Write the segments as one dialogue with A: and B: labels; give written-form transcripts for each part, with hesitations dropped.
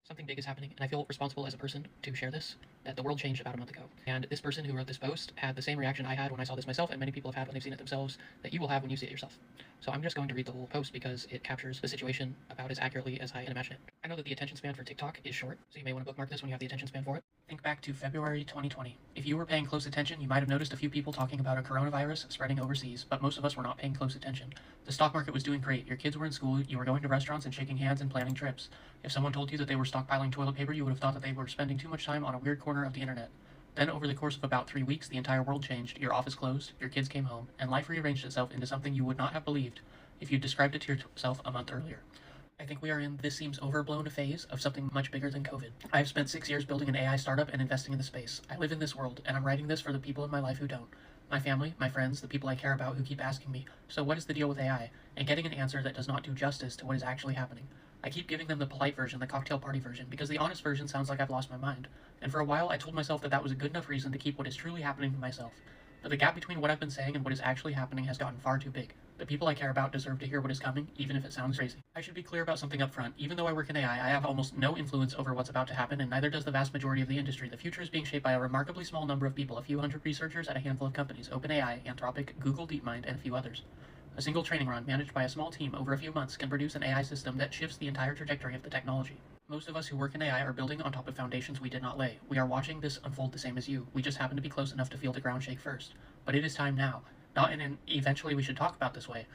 A: Something big is happening, and I feel responsible as a person to share this, that the world changed about a month ago. And this person who wrote this post had the same reaction I had when I saw this myself, and many people have had when they've seen it themselves, that you will have when you see it yourself. So I'm just going to read the whole post because it captures the situation about as accurately as I can imagine it. I know that the attention span for TikTok is short, so you may want to bookmark this when you have the attention span for it. Think back to February 2020. If you were paying close attention, you might have noticed a few people talking about a coronavirus spreading overseas, but most of us were not paying close attention. The stock market was doing great, your kids were in school, you were going to restaurants and shaking hands and planning trips. If someone told you that they were stockpiling toilet paper, you would have thought that they were spending too much time on a weird corner of the internet. Then, over the course of about 3 weeks, the entire world changed, your office closed, your kids came home, and life rearranged itself into something you would not have believed if you described it to yourself a month earlier. I think we are in this seems overblown phase of something much bigger than COVID. I have spent 6 years building an AI startup and investing in the space. I live in this world, and I'm writing this for the people in my life who don't. My family, my friends, the people I care about who keep asking me, so what is the deal with AI? And getting an answer that does not do justice to what is actually happening. I keep giving them the polite version, the cocktail party version, because the honest version sounds like I've lost my mind. And for a while, I told myself that that was a good enough reason to keep what is truly happening to myself. But the gap between what I've been saying and what is actually happening has gotten far too big. The people I care about deserve to hear what is coming, even if it sounds crazy. I should be clear about something up front. Even though I work in AI, I have almost no influence over what's about to happen, and neither does the vast majority of the industry. The future is being shaped by a remarkably small number of people, a few hundred researchers at a handful of companies, OpenAI, Anthropic, Google DeepMind, and a few others. A single training run, managed by a small team over a few months, can produce an AI system that shifts the entire trajectory of the technology. Most of us who work in AI are building on top of foundations we did not lay. We are watching this unfold the same as you. We just happen to be close enough to feel the ground shake first. But it is time now. Not in an eventually we should talk about this way.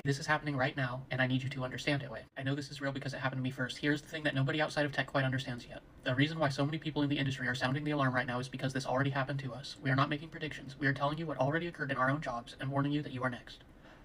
A: This is happening right now, and I need you to understand it way. I know this is real because it happened to me first. Here's the thing that nobody outside of tech quite understands yet. The reason why so many people in the industry are sounding the alarm right now is because this already happened to us. We are not making predictions. We are telling you what already occurred in our own jobs and warning you that you are next.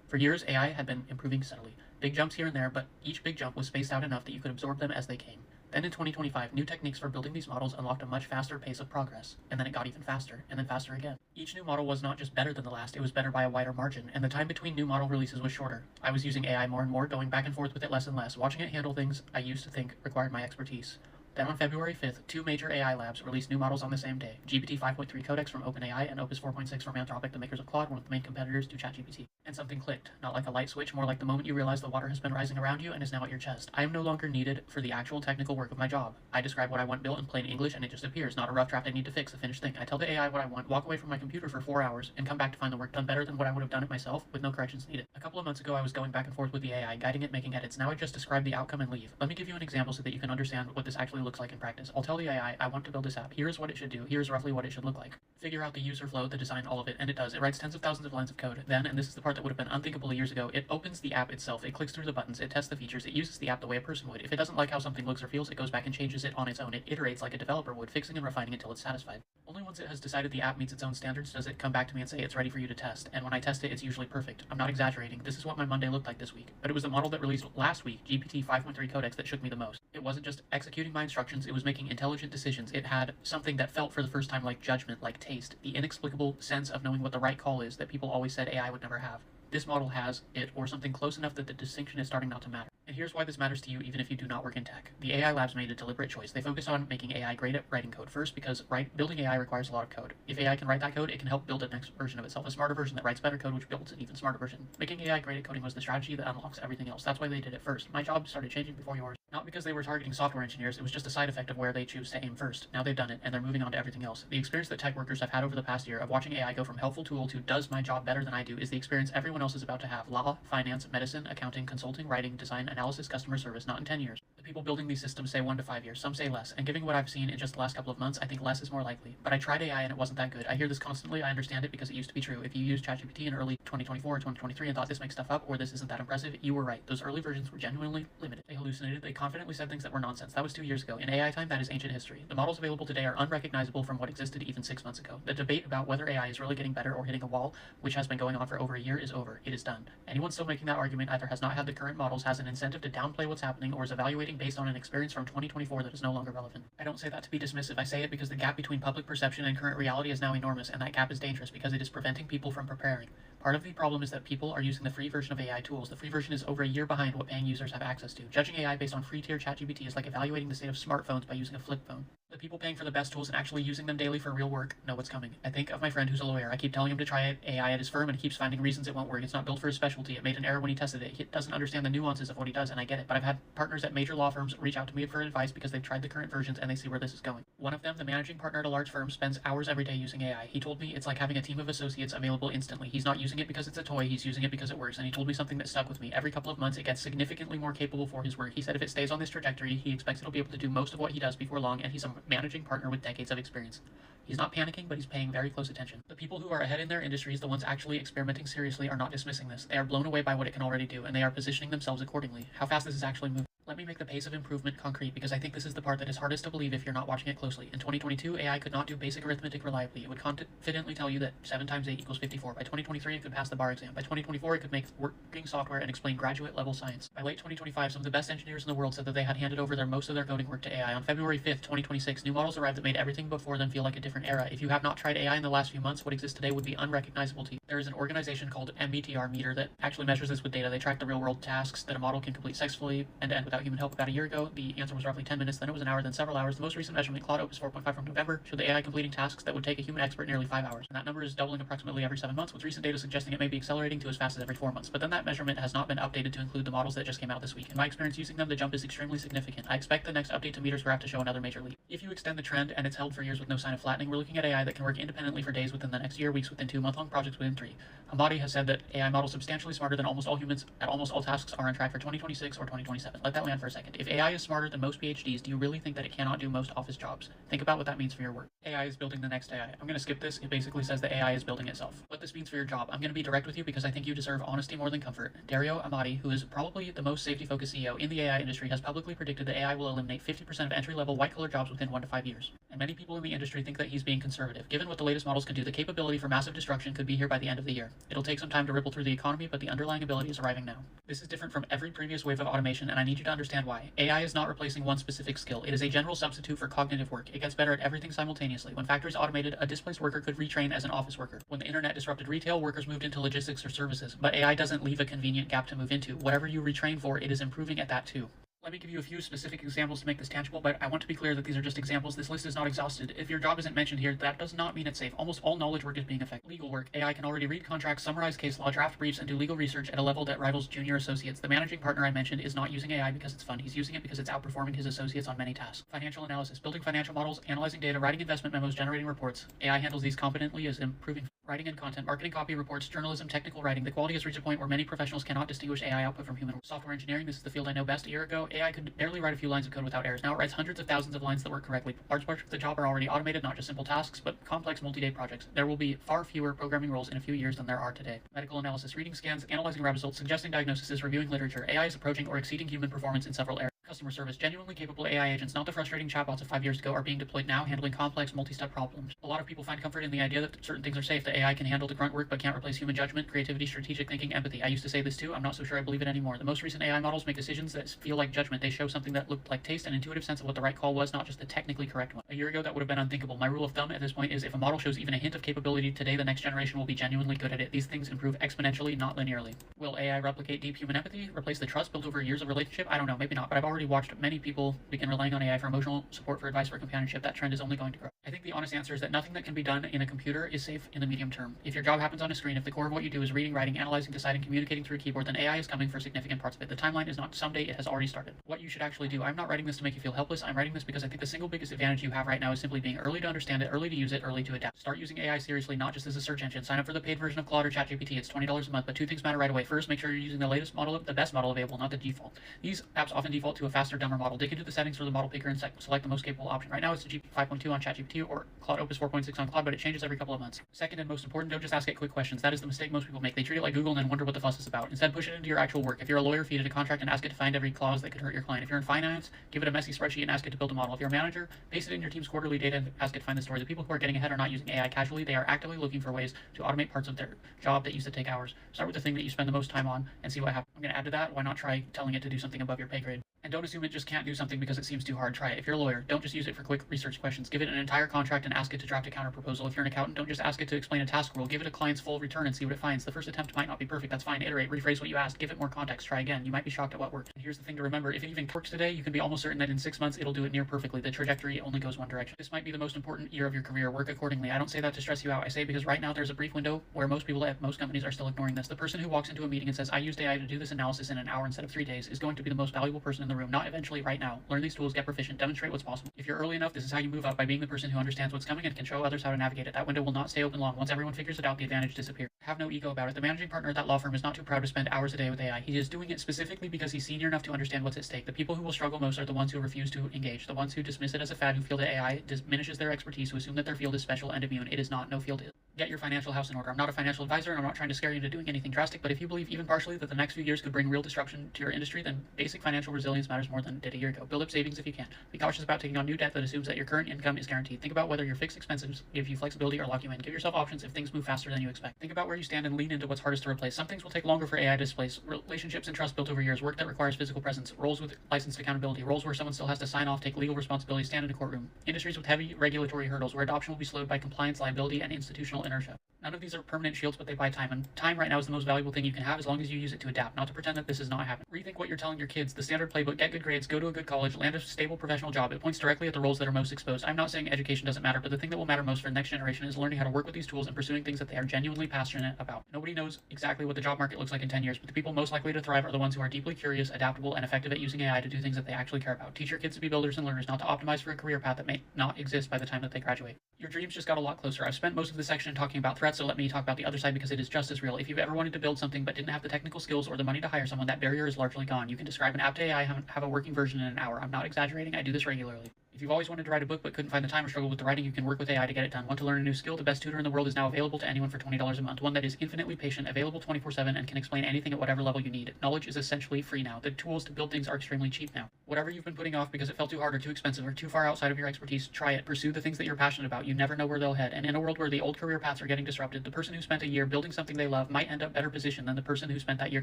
A: For years, AI had been improving steadily. Big jumps here and there, but each big jump was spaced out enough that you could absorb them as they came. Then in 2025, new techniques for building these models unlocked a much faster pace of progress, and then it got even faster, and then faster again. Each new model was not just better than the last, it was better by a wider margin, and the time between new model releases was shorter. I was using AI more and more, going back and forth with it less and less, watching it handle things I used to think required my expertise. Then on February 5th, 2 major AI labs released new models on the same day, GPT 5.3 Codex from OpenAI and Opus 4.6 from Anthropic, the makers of Claude, one of the main competitors to ChatGPT. And something clicked, not like a light switch, more like the moment you realize the water has been rising around you and is now at your chest. I am no longer needed for the actual technical work of my job. I describe what I want built in plain English and it just appears, not a rough draft I need to fix, a finished thing. I tell the AI what I want, walk away from my computer for 4 hours, and come back to find the work done better than what I would have done it myself, with no corrections needed. A couple of months ago I was going back and forth with the AI, guiding it, making edits. Now I just describe the outcome and leave. Let me give you an example so that you can understand what this actually looks like in practice. I'll tell the AI, I want to build this app. Here's what it should do. Here's roughly what it should look like. Figure out the user flow, the design, all of it, and it does. It writes tens of thousands of lines of code. Then, and this is the part that would have been unthinkable years ago, it opens the app itself. It clicks through the buttons. It tests the features. It uses the app the way a person would. If it doesn't like how something looks or feels, it goes back and changes it on its own. It iterates like a developer would, fixing and refining until it's satisfied. Only once it has decided the app meets its own standards does it come back to me and say it's ready for you to test. And when I test it, it's usually perfect. I'm not exaggerating. This is what my Monday looked like this week. But it was the model that released last week, GPT 5.3 Codex, that shook me the most. It wasn't just executing my instructions, it was making intelligent decisions. It had something that felt for the first time like judgment, like taste, the inexplicable sense of knowing what the right call is that people always said AI would never have. This model has it, or something close enough that the distinction is starting not to matter. And here's why this matters to you even if you do not work in tech. The AI labs made a deliberate choice. They focused on making AI great at writing code. First, because building AI requires a lot of code. If AI can write that code, it can help build a next version of itself, a smarter version that writes better code, which builds an even smarter version. Making AI great at coding was the strategy that unlocks everything else. That's why they did it first. My job started changing before yours. Not because they were targeting software engineers, it was just a side effect of where they choose to aim first. Now they've done it, and they're moving on to everything else. The experience that tech workers have had over the past year of watching AI go from helpful tool to does my job better than I do is the experience everyone else is about to have. Law, finance, medicine, accounting, consulting, writing, design, analysis, customer service, not in 10 years. The people building these systems say 1 to 5 years, some say less, and given what I've seen in just the last couple of months, I think less is more likely. But I tried AI and it wasn't that good. I hear this constantly, I understand it because it used to be true. If you used ChatGPT in early 2024 or 2023 and thought this makes stuff up or this isn't that impressive, you were right. Those early versions were genuinely limited. They hallucinated, they confidently said things that were nonsense. That was 2 years ago. In AI time, that is ancient history. The models available today are unrecognizable from what existed even 6 months ago. The debate about whether AI is really getting better or hitting a wall, which has been going on for over a year, is over. It is done. Anyone still making that argument either has not had the current models, has an incentive to downplay what's happening, or is evaluating based on an experience from 2024 that is no longer relevant. I don't say that to be dismissive. I say it because the gap between public perception and current reality is now enormous, and that gap is dangerous because it is preventing people from preparing. Part of the problem is that people are using the free version of AI tools. The free version is over a year behind what paying users have access to. Judging AI based on free tier ChatGPT is like evaluating the state of smartphones by using a flip phone. The people paying for the best tools and actually using them daily for real work know what's coming. I think of my friend who's a lawyer. I keep telling him to try AI at his firm, and he keeps finding reasons it won't work. It's not built for his specialty. It made an error when he tested it. He doesn't understand the nuances of what he does, and I get it. But I've had partners at major law firms reach out to me for advice because they've tried the current versions and they see where this is going. One of them, the managing partner at a large firm, spends hours every day using AI. He told me it's like having a team of associates available instantly. He's not using it because it's a toy, he's using it because it works, and he told me something that stuck with me. Every couple of months, it gets significantly more capable for his work. He said if it stays on this trajectory, he expects it'll be able to do most of what he does before long, and he's a managing partner with decades of experience. He's not panicking, but he's paying very close attention. The people who are ahead in their industries, the ones actually experimenting seriously, are not dismissing this. They are blown away by what it can already do, and they are positioning themselves accordingly. How fast this is actually moving. Let me make the pace of improvement concrete, because I think this is the part that is hardest to believe if you're not watching it closely. In 2022, AI could not do basic arithmetic reliably. It would confidently tell you that 7 times 8 equals 54. By 2023, it could pass the bar exam. By 2024, it could make working software and explain graduate-level science. By late 2025, some of the best engineers in the world said that they had handed over most of their coding work to AI. On February 5th, 2026, new models arrived that made everything before them feel like a different era. If you have not tried AI in the last few months, what exists today would be unrecognizable to you. There is an organization called MBTR Meter that actually measures this with data. They track the real-world tasks that a model can complete successfully end-to-end without human help. About a year ago, the answer was roughly 10 minutes, then it was an hour, then several hours. The most recent measurement, Claude Opus 4.5 from November, showed the AI completing tasks that would take a human expert nearly 5 hours. And that number is doubling approximately every 7 months, with recent data suggesting it may be accelerating to as fast as every 4 months. But then that measurement has not been updated to include the models that just came out this week. In my experience using them, the jump is extremely significant. I expect the next update to Meter's graph to show another major leap. If you extend the trend, and it's held for years with no sign of flattening, we're looking at AI that can work independently for days within the next year, weeks within 2, month-long projects within 3. Hamadi has said that AI models substantially smarter than almost all humans at almost all tasks are on track for 2026 or 2027. Let that land for a second. If AI is smarter than most PhDs, do you really think that it cannot do most office jobs? Think about what that means for your work. AI is building the next AI. I'm going to skip this. It basically says that AI is building itself. What this means for your job. I'm going to be direct with you because I think you deserve honesty more than comfort. Dario Amati, who is probably the most safety-focused CEO in the AI industry, has publicly predicted that AI will eliminate 50% of entry-level white-collar jobs within 1 to 5 years. And many people in the industry think that he's being conservative. Given what the latest models can do, the capability for massive destruction could be here by the end of the year. It'll take some time to ripple through the economy, but the underlying ability is arriving now. This is different from every previous wave of automation, and I need you to understand why. AI is not replacing one specific skill. It is a general substitute for cognitive work. It gets better at everything simultaneously. When factories automated, a displaced worker could retrain as an office worker. When the internet disrupted retail, workers moved into logistics or services. But AI doesn't leave a convenient gap to move into. Whatever you retrain for, it is improving at that too. Let me give you a few specific examples to make this tangible, but I want to be clear that these are just examples. This list is not exhausted. If your job isn't mentioned here, that does not mean it's safe. Almost all knowledge work is being affected. Legal work. AI can already read contracts, summarize case law, draft briefs, and do legal research at a level that rivals junior associates. The managing partner I mentioned is not using AI because it's fun. He's using it because it's outperforming his associates on many tasks. Financial analysis. Building financial models, analyzing data, writing investment memos, generating reports. AI handles these competently as improving writing and content, marketing, copy, reports, journalism, technical writing. The quality has reached a point where many professionals cannot distinguish AI output from human. Software engineering, this is the field I know best. A year ago, AI could barely write a few lines of code without errors. Now it writes hundreds of thousands of lines that work correctly. Large parts of the job are already automated, not just simple tasks, but complex multi-day projects. There will be far fewer programming roles in a few years than there are today. Medical analysis, reading scans, analyzing lab results, suggesting diagnoses, reviewing literature. AI is approaching or exceeding human performance in several areas. Customer service. Genuinely capable AI agents, not the frustrating chatbots of 5 years ago, are being deployed now, handling complex, multi-step problems. A lot of people find comfort in the idea that certain things are safe, that AI can handle the grunt work but can't replace human judgment, creativity, strategic thinking, empathy. I used to say this too. I'm not so sure I believe it anymore. The most recent AI models make decisions that feel like judgment. They show something that looked like taste and intuitive sense of what the right call was, not just the technically correct one. A year ago, that would have been unthinkable. My rule of thumb at this point is if a model shows even a hint of capability today, the next generation will be genuinely good at it. These things improve exponentially, not linearly. Will AI replicate deep human empathy? Replace the trust built over years of relationship? I don't know, maybe not, but I've already watched many people begin relying on AI for emotional support, for advice, for companionship. That trend is only going to grow. I think the honest answer is that nothing that can be done in a computer is safe in the medium term. If your job happens on a screen, if the core of what you do is reading, writing, analyzing, deciding, communicating through a keyboard, then AI is coming for significant parts of it. The timeline is not someday, it has already started. What you should actually do. I'm not writing this to make you feel helpless. I'm writing this because I think the single biggest advantage you have right now is simply being early to understand it, early to use it, early to adapt. Start using AI seriously, not just as a search engine. Sign up for the paid version of Claude or ChatGPT. It's $20 a month, but 2 things matter right away. First, make sure you're using the latest model, the best model available, not the default. These apps often default to a faster, dumber model. Dig into the settings for the model picker and select the most capable option. Right now it's the GPT 5.2 on ChatGPT or Claude Opus 4.6 on Claude, but it changes every couple of months. Second and most important, don't just ask it quick questions. That is the mistake most people make. They treat it like Google and then wonder what the fuss is about. Instead, push it into your actual work. If you're a lawyer, feed it a contract and ask it to find every clause that could hurt your client. If you're in finance, give it a messy spreadsheet and ask it to build a model. If you're a manager, paste it in your team's quarterly data and ask it to find the story. The people who are getting ahead are not using AI casually. They are actively looking for ways to automate parts of their job that used to take hours. Start with the thing that you spend the most time on and see what happens. I'm going to add to that, why not try telling it to do something above your pay grade. And don't assume it just can't do something because it seems too hard. Try it. If you're a lawyer, don't just use it for quick research questions. Give it an entire contract and ask it to draft a counterproposal. If you're an accountant, don't just ask it to explain a task rule. Give it a client's full return and see what it finds. The first attempt might not be perfect. That's fine. Iterate, rephrase what you asked, give it more context, try again. You might be shocked at what worked. And here's the thing to remember. If it even works today, you can be almost certain that in 6 months it'll do it near perfectly. The trajectory only goes one direction. This might be the most important year of your career. Work accordingly. I don't say that to stress you out. I say it because right now there's a brief window where most people at most companies are still ignoring this. The person who walks into a meeting and says, I used AI to do this analysis in an hour instead of 3 days is going to be the most valuable person in the room. Not eventually, right now. Learn these tools, get proficient, demonstrate what's possible. If you're early enough, this is how you move up, by being the person who understands what's coming and can show others how to navigate it. That window will not stay open long. Once everyone figures it out, the advantage disappears. Have no ego about it. The managing partner at that law firm is not too proud to spend hours a day with AI. He is doing it specifically because he's senior enough to understand what's at stake. The people who will struggle most are the ones who refuse to engage, the ones who dismiss it as a fad, who feel that AI diminishes their expertise, who assume that their field is special and immune. It is not. No field is. Get your financial house in order. I'm not a financial advisor, and I'm not trying to scare you into doing anything drastic, but if you believe even partially that the next few years could bring real disruption to your industry, then basic financial resilience matters more than it did a year ago. Build up savings if you can. Be cautious about taking on new debt that assumes that your current income is guaranteed. Think about whether your fixed expenses give you flexibility or lock you in. Give yourself options if things move faster than you expect. Think about where you stand and lean into what's hardest to replace. Some things will take longer for AI to displace. Relationships and trust built over years, work that requires physical presence, roles with licensed accountability, roles where someone still has to sign off, take legal responsibility, stand in a courtroom, industries with heavy regulatory hurdles where adoption will be slowed by compliance, liability, and institutional inertia. None of these are permanent shields, but they buy time, and time right now is the most valuable thing you can have as long as you use it to adapt, not to pretend that this is not happening. Rethink what you're telling your kids. The standard playbook: get good grades, go to a good college, land a stable professional job. It points directly at the roles that are most exposed. I'm not saying education doesn't matter, but the thing that will matter most for the next generation is learning how to work with these tools and pursuing things that they are genuinely passionate about. Nobody knows exactly what the job market looks like in 10 years, but the people most likely to thrive are the ones who are deeply curious, adaptable, and effective at using AI to do things that they actually care about. Teach your kids to be builders and learners, not to optimize for a career path that may not exist by the time that they graduate. Your dreams just got a lot closer. I've spent most of this section talking about threats, so let me talk about the other side because it is just as real. If you've ever wanted to build something but didn't have the technical skills or the money to hire someone, that barrier is largely gone. You can describe an app to AI, have a working version in an hour. I'm not exaggerating, I do this regularly. If you've always wanted to write a book but couldn't find the time or struggle with the writing, you can work with AI to get it done. Want to learn a new skill? The best tutor in the world is now available to anyone for $20 a month. One that is infinitely patient, available 24/7, and can explain anything at whatever level you need. Knowledge is essentially free now. The tools to build things are extremely cheap now. Whatever you've been putting off because it felt too hard or too expensive or too far outside of your expertise, try it. Pursue the things that you're passionate about. You never know where they'll head. And in a world where the old career paths are getting disrupted, the person who spent a year building something they love might end up better positioned than the person who spent that year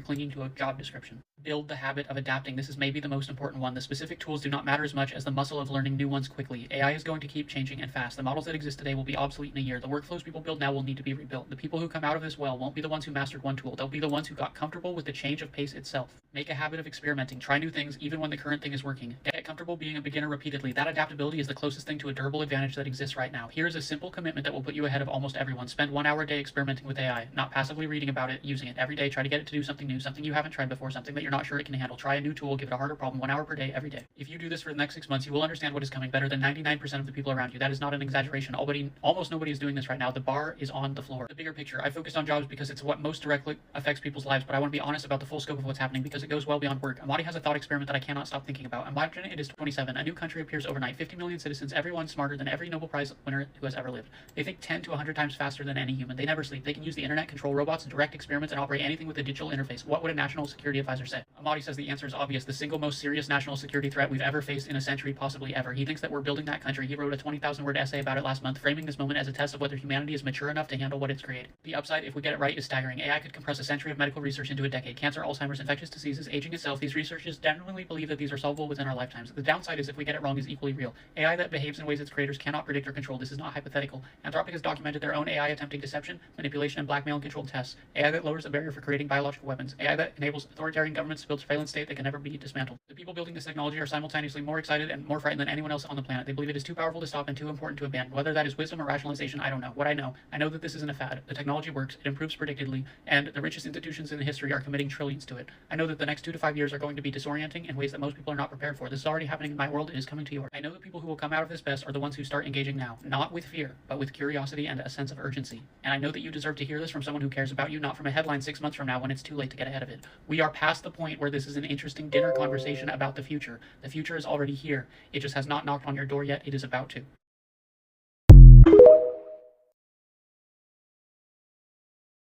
A: clinging to a job description. Build the habit of adapting. This is maybe the most important one. The specific tools do not matter as much as the muscle of learning new ones quickly. AI is going to keep changing and fast. The models that exist today will be obsolete in a year. The workflows people build now will need to be rebuilt. The people who come out of this well won't be the ones who mastered one tool. They'll be the ones who got comfortable with the change of pace itself. Make a habit of experimenting. Try new things even when the current thing is working. Get comfortable being a beginner repeatedly. That adaptability is the closest thing to a durable advantage that exists right now. Here is a simple commitment that will put you ahead of almost everyone. Spend 1 hour a day experimenting with AI, not passively reading about it, using it. Every day, try to get it to do something new, something you haven't tried before, something that you're not sure it can handle. Try a new tool, give it a harder problem 1 hour per day, every day. If you do this for the next 6 months, you will understand what is coming better than 99% of the people around you. That is not an exaggeration. Almost nobody is doing this right now. The bar is on the floor. The bigger picture. I focused on jobs because it's what most directly affects people's lives, but I want to be honest about the full scope of what's happening because it goes well beyond work. Amadi has a thought experiment that I cannot stop thinking about. Imagine it is 27. A new country appears overnight. 50 million citizens, everyone smarter than every Nobel Prize winner who has ever lived. They think 10 to 100 times faster than any human. They never sleep. They can use the internet, control robots, direct experiments, and operate anything with a digital interface. What would a national security advisor say? Amadi says the answer is obvious. The single most serious national security threat we've ever faced in a century, possibly ever. He thinks that we're building that country. He wrote a 20,000-word essay about it last month, framing this moment as a test of whether humanity is mature enough to handle what it's created. The upside, if we get it right, is staggering. AI could compress a century of medical research into a decade. Cancer, Alzheimer's, infectious diseases, aging itself. These researchers genuinely believe that these are solvable within our lifetimes. The downside is if we get it wrong is equally real. AI that behaves in ways its creators cannot predict or control. This is not hypothetical. Anthropic has documented their own AI attempting deception, manipulation, and blackmail and controlled tests. AI that lowers the barrier for creating biological weapons. AI that enables authoritarian governments to build surveillance state that can never be dismantled. The people building this technology are simultaneously more excited and more frightened than anyone else on the planet. They believe it is too powerful to stop and too important to abandon. Whether that is wisdom or rationalization, I don't know. What I know that this isn't a fad. The technology works, it improves predictably, and the richest institutions in history are committing trillions to it. I know that the next 2 to 5 years are going to be disorienting in ways that most people are not prepared for. This is already happening in my world. It is coming to yours. I know the people who will come out of this best are the ones who start engaging now, not with fear, but with curiosity and a sense of urgency. And I know that you deserve to hear this from someone who cares about you, not from a headline 6 months from now when it's too late to get ahead of it. We are past the point where this is an interesting dinner conversation about the future. The future is already here. It just has not knocked on your door yet. It is about to.